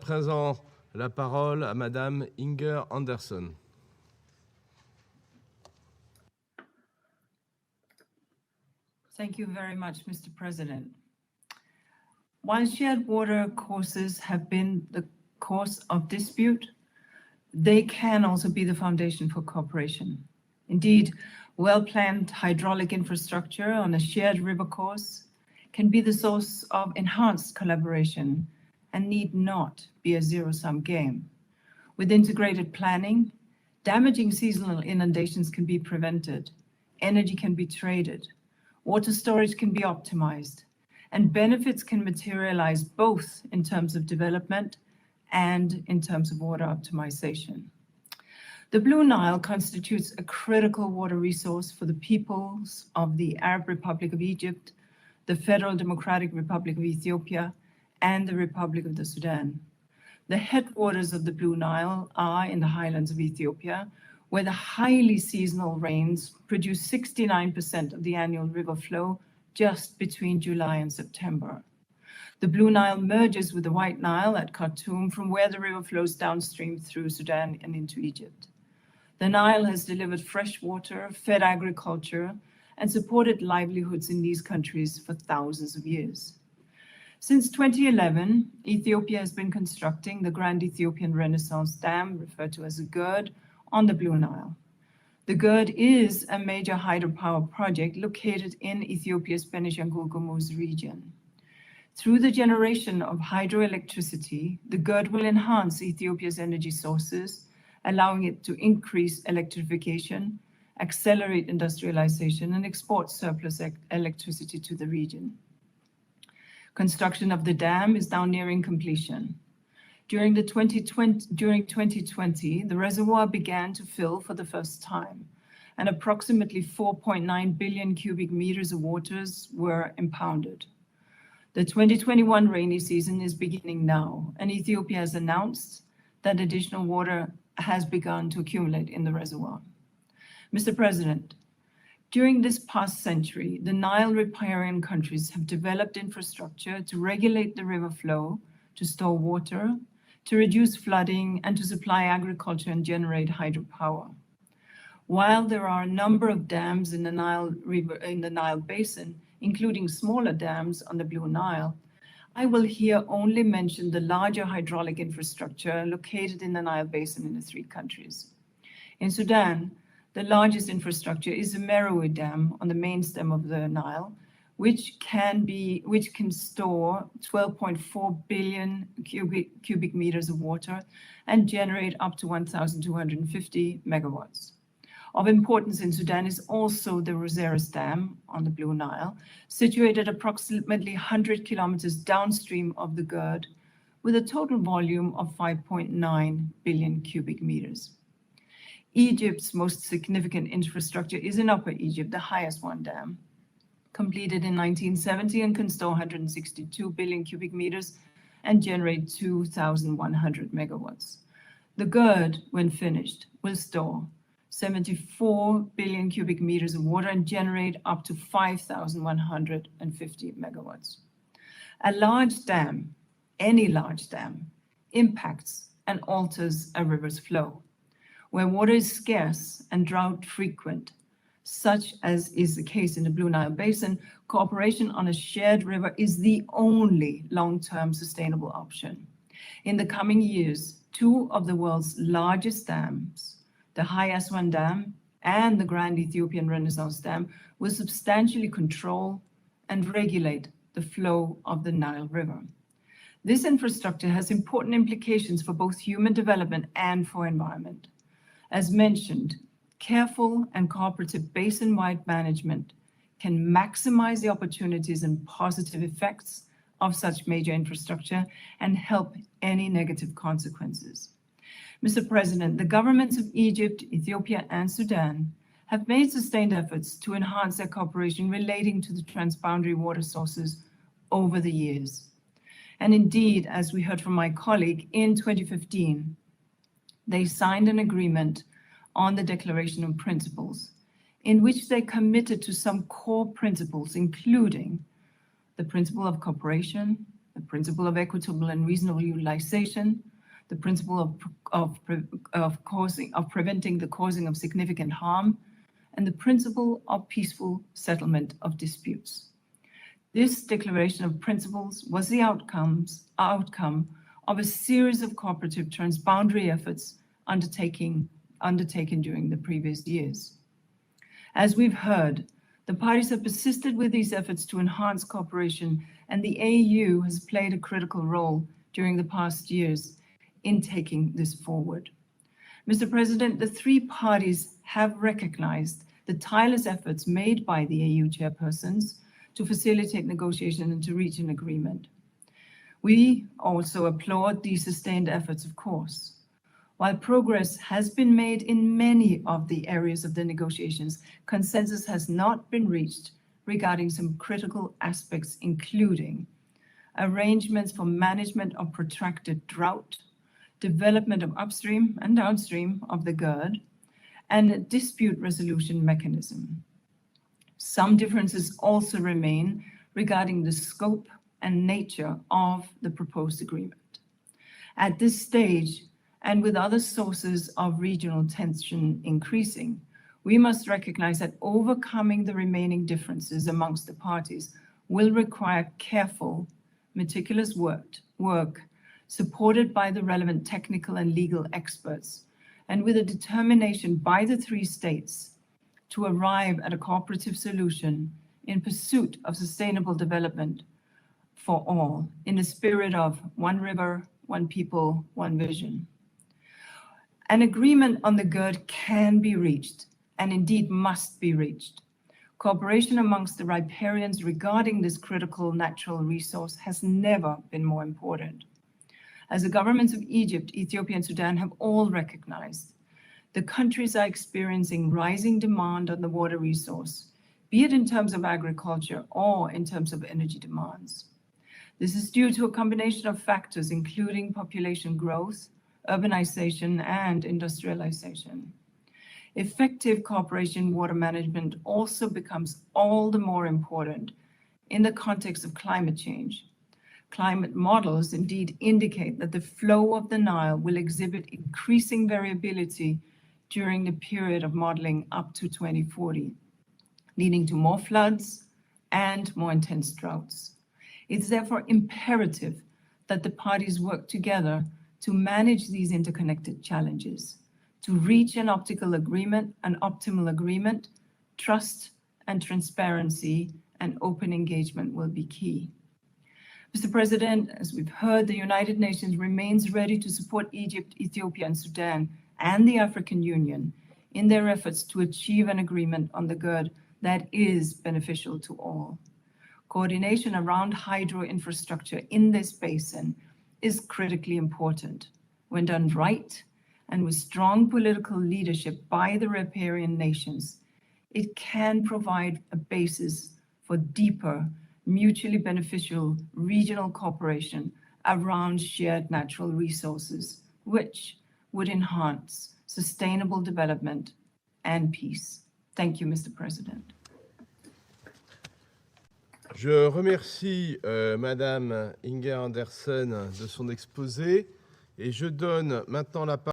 présent la parole à Madame Inger Anderson. Thank you very much, Mr. President. While shared water courses have been the cause of dispute, they can also be the foundation for cooperation. Indeed, well-planned hydraulic infrastructure on a shared river course can be the source of enhanced collaboration and need not be a zero-sum game. With integrated planning, damaging seasonal inundations can be prevented, energy can be traded, water storage can be optimized, and benefits can materialize both in terms of development and in terms of water optimization. The Blue Nile constitutes a critical water resource for the peoples of the Arab Republic of Egypt, the Federal Democratic Republic of Ethiopia, and the Republic of the Sudan. The headwaters of the Blue Nile are in the highlands of Ethiopia, where the highly seasonal rains produce 69% of the annual river flow just between July and September. The Blue Nile merges with the White Nile at Khartoum, from where the river flows downstream through Sudan and into Egypt. The Nile has delivered fresh water, fed agriculture, and supported livelihoods in these countries for thousands of years. Since 2011, Ethiopia has been constructing the Grand Ethiopian Renaissance Dam, referred to as a GERD, on the Blue Nile. The GERD is a major hydropower project located in Ethiopia's Benishangul Gumuz region. Through the generation of hydroelectricity, the GERD will enhance Ethiopia's energy sources, allowing it to increase electrification, accelerate industrialization, and export surplus electricity to the region. Construction of the dam is now nearing completion. During 2020, the reservoir began to fill for the first time, and approximately 4.9 billion cubic meters of waters were impounded. The 2021 rainy season is beginning now, and Ethiopia has announced that additional water has begun to accumulate in the reservoir. Mr. President, during this past century, the Nile riparian countries have developed infrastructure to regulate the river flow, to store water, to reduce flooding, and to supply agriculture and generate hydropower. While there are a number of dams in the Nile basin, including smaller dams on the Blue Nile, I will here only mention the larger hydraulic infrastructure located in the Nile basin in the three countries. In Sudan, the largest infrastructure is the Merowe Dam on the main stem of the Nile, which can store 12.4 billion cubic meters of water and generate up to 1,250 megawatts. Of importance in Sudan is also the Roseras Dam on the Blue Nile, situated approximately 100 kilometers downstream of the GERD, with a total volume of 5.9 billion cubic meters. Egypt's most significant infrastructure is in Upper Egypt, the highest one dam, completed in 1970 and can store 162 billion cubic meters and generate 2,100 megawatts. The GERD, when finished, will store 74 billion cubic meters of water and generate up to 5,150 megawatts. A large dam, any large dam, impacts and alters a river's flow. Where water is scarce and drought frequent, such as is the case in the Blue Nile Basin, cooperation on a shared river is the only long-term sustainable option. In the coming years, two of the world's largest dams, the High Aswan Dam and the Grand Ethiopian Renaissance Dam, will substantially control and regulate the flow of the Nile River. This infrastructure has important implications for both human development and for environment. As mentioned, careful and cooperative basin-wide management can maximize the opportunities and positive effects of such major infrastructure and help any negative consequences. Mr. President, the governments of Egypt, Ethiopia, and Sudan have made sustained efforts to enhance their cooperation relating to the transboundary water sources over the years. And indeed, as we heard from my colleague, in 2015, they signed an agreement on the Declaration of Principles, in which they committed to some core principles, including the principle of cooperation, the principle of equitable and reasonable utilization, the principle of preventing the causing of significant harm, and the principle of peaceful settlement of disputes. This declaration of principles was the outcome of a series of cooperative transboundary efforts undertaken during the previous years. As we've heard, the parties have persisted with these efforts to enhance cooperation, and the AU has played a critical role during the past years in taking this forward. Mr. President, the three parties have recognized the tireless efforts made by the AU chairpersons to facilitate negotiation and to reach an agreement. We also applaud these sustained efforts, of course. While progress has been made in many of the areas of the negotiations, consensus has not been reached regarding some critical aspects, including arrangements for management of protracted drought, development of upstream and downstream of the GERD, and a dispute resolution mechanism. Some differences also remain regarding the scope and nature of the proposed agreement. At this stage, and with other sources of regional tension increasing, we must recognize that overcoming the remaining differences amongst the parties will require careful, meticulous work supported by the relevant technical and legal experts, and with a determination by the three states to arrive at a cooperative solution in pursuit of sustainable development for all, in a spirit of one river, one people, one vision. An agreement on the GERD can be reached, and indeed must be reached. Cooperation amongst the riparians regarding this critical natural resource has never been more important. As the governments of Egypt, Ethiopia, and Sudan have all recognized, the countries are experiencing rising demand on the water resource, be it in terms of agriculture or in terms of energy demands. This is due to a combination of factors, including population growth, urbanization, and industrialization. Effective cooperation in water management also becomes all the more important in the context of climate change. Climate models indeed indicate that the flow of the Nile will exhibit increasing variability during the period of modeling up to 2040, leading to more floods and more intense droughts. It's therefore imperative that the parties work together to manage these interconnected challenges. To reach an optimal agreement, trust and transparency and open engagement will be key. Mr. President, as we've heard, the United Nations remains ready to support Egypt, Ethiopia, and Sudan, and the African Union in their efforts to achieve an agreement on the GERD that is beneficial to all. Coordination around hydro infrastructure in this basin is critically important. When done right, and with strong political leadership by the riparian nations, it can provide a basis for deeper, mutually beneficial regional cooperation around shared natural resources, which would enhance sustainable development and peace. Thank you, Mr. President. Je remercie Madame Inger Andersen de son exposé et je donne maintenant la parole